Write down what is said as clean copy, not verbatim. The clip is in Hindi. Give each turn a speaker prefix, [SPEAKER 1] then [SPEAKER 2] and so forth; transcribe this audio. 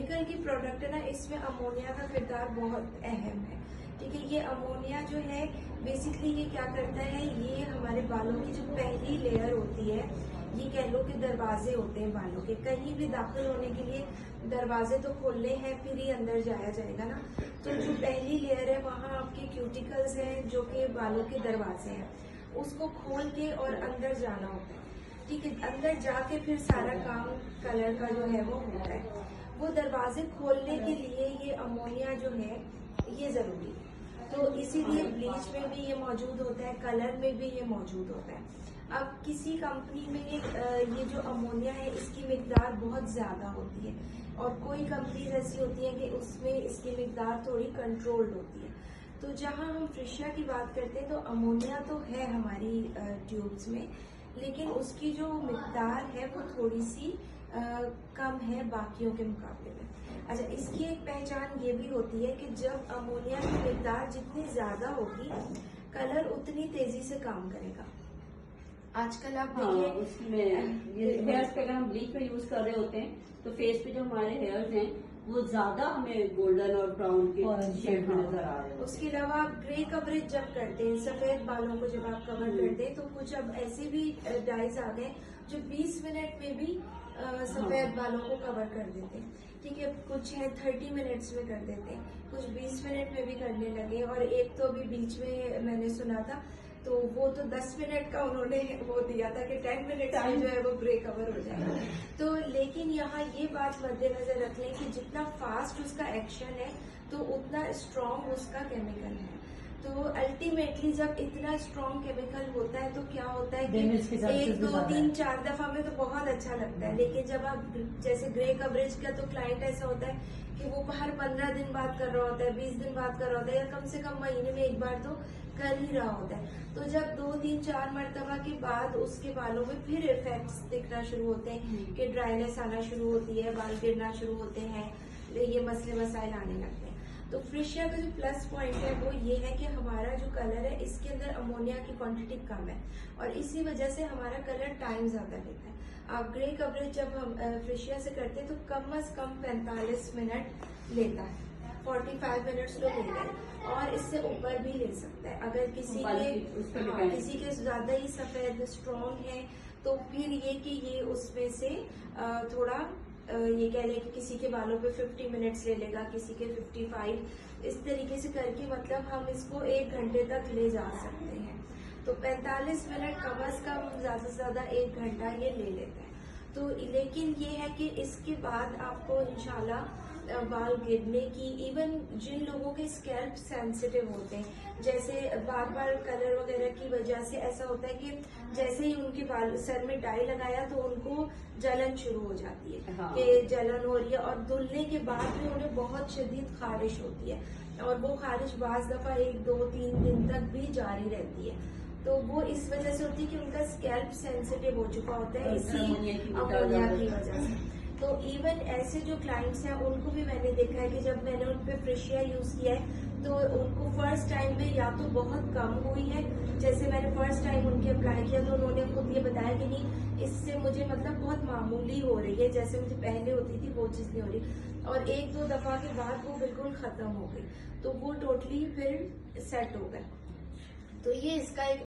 [SPEAKER 1] केमिकल की प्रोडक्ट है ना, इसमें अमोनिया का किरदार बहुत अहम है। ठीक है, ये अमोनिया जो है बेसिकली ये क्या करता है, ये हमारे बालों की जो पहली लेयर होती है, ये कह लो कि दरवाजे होते हैं बालों के। कहीं भी दाखिल होने के लिए दरवाजे तो खोलने हैं, फिर ही अंदर जाया जाएगा ना। तो जो पहली लेयर है वहाँ आपके क्यूटिकल्स हैं जो कि बालों के दरवाजे हैं, उसको खोल के और अंदर जाना होता है। ठीक है, अंदर जाके फिर सारा काम कलर का जो है वो होता है। वो दरवाजे खोलने के लिए ये अमोनिया जो है ये जरूरी है। तो इसीलिए ब्लीच में भी ये मौजूद होता है, कलर में भी ये मौजूद होता है। अब किसी कंपनी में ये जो अमोनिया है इसकी मिकदार बहुत ज्यादा होती है, और कोई कंपनी ऐसी होती है कि उसमें इसकी मिकदार थोड़ी कंट्रोल्ड होती है। तो जहां हम फ्रिशिया की बात करते हैं तो अमोनिया तो है हमारी ट्यूब्स में, लेकिन उसकी जो मिकदार है वो थोड़ी सी कम है बाकियों के मुकाबले में। अच्छा, इसकी एक पहचान ये भी होती है कि जब अमोनिया की मिकदार जितनी ज्यादा होगी, कलर उतनी तेजी से काम करेगा। आजकल आप देखिए
[SPEAKER 2] उसमें ये हेयर्स पे अगर हम ब्लीच में यूज कर रहे होते हैं तो फेस पे जो हमारे हेयर्स हैं वो ज्यादा हमें गोल्डन और ब्राउन के शेड में नजर आ रहे हैं।
[SPEAKER 1] उसके अलावा आप ग्रे कवरेज जब करते हैं, सफेद बालों को जब आप कवर करते हैं, तो कुछ अब ऐसे भी डाइज आ गए जो 20 मिनट में भी सफेद बालों को कवर कर देते हैं। ठीक है, कुछ है 30 मिनट्स में कर देते हैं, कुछ 20 मिनट में भी करने लगे, और एक तो अभी बीच में मैंने सुना था तो वो तो 10 मिनट का उन्होंने वो दिया था कि 10 मिनट में जो है वो ग्रे कवर हो जाएगा। तो लेकिन यहाँ ये बात मद्देनजर रख लें कि जितना फास्ट उसका एक्शन है तो उतना स्ट्रॉन्ग उसका केमिकल है। तो अल्टीमेटली जब इतना स्ट्रॉन्ग केमिकल होता है तो क्या होता है कि 1, 2, 3, 4 दफा में तो बहुत अच्छा लगता है, लेकिन जब आप जैसे ग्रे कवरेज का तो क्लाइंट ऐसा होता है कि वो हर 15 दिन बाद कर रहा होता है, 20 दिन बाद कर रहा होता है, या कम से कम महीने में एक बार तो कर ही रहा होता है। तो जब 2, 3, 4 मरतबा के बाद उसके बालों में फिर इफेक्ट्स दिखना शुरू होते हैं कि ड्राइनेस आना शुरू होती है, बाल गिरना शुरू होते हैं, ये मसले मसाइल आने लगते हैं। तो फ्रिशिया का जो प्लस पॉइंट है वो ये है कि हमारा जो कलर है इसके अंदर अमोनिया की क्वांटिटी कम है, और इसी वजह से हमारा कलर टाइम ज्यादा लेता है। आप ग्रे कवरेज जब हम फ्रिशिया से करते हैं तो कम से कम 45 मिनट लेता है, 45 मिनट्स तो लेता है, और इससे ऊपर भी ले सकता है। अगर किसी के ज्यादा ही सफेद स्ट्रॉन्ग है तो फिर ये कि ये उसमें से थोड़ा ये कह लें कि किसी के बालों पे 50 मिनट्स ले लेगा, किसी के 55, इस तरीके से करके मतलब हम इसको 1 घंटे तक ले जा सकते हैं। तो 45 मिनट कम से कम, ज्यादा से ज्यादा 1 घंटा ये ले लेता है। तो लेकिन ये है कि इसके बाद आपको इंशाल्लाह बाल गिरने की, इवन जिन लोगों के स्कैल्प सेंसिटिव होते हैं, जैसे बार बार कलर वगैरह की वजह से ऐसा होता है कि जैसे ही उनके बाल सर में डाई लगाया तो उनको जलन शुरू हो जाती है, कि जलन हो रही है, और धुलने के बाद भी उन्हें बहुत शदीद खारिश होती है, और वो खारिश बाज दफा 1, 2, 3 दिन तक भी जारी रहती है। तो वो इस वजह से होती है कि उनका स्कैल्प सेंसिटिव हो चुका होता है इसी अमोनिया की वजह से। तो इवन ऐसे जो क्लाइंट्स हैं उनको भी मैंने देखा है कि जब मैंने उन पे फ्रिशिया यूज किया है तो उनको फर्स्ट टाइम में या तो बहुत कम हुई है, जैसे मैंने फर्स्ट टाइम उनके अप्लाई किया तो उन्होंने खुद ये बताया कि नहीं, इससे मुझे मतलब बहुत मामूली हो रही है, जैसे मुझे पहले होती थी वो चीज नहीं हो रही, और 1-2 दफा के बाद वो बिल्कुल खत्म हो गई, तो वो टोटली फिर सेट हो गए। तो ये इसका एक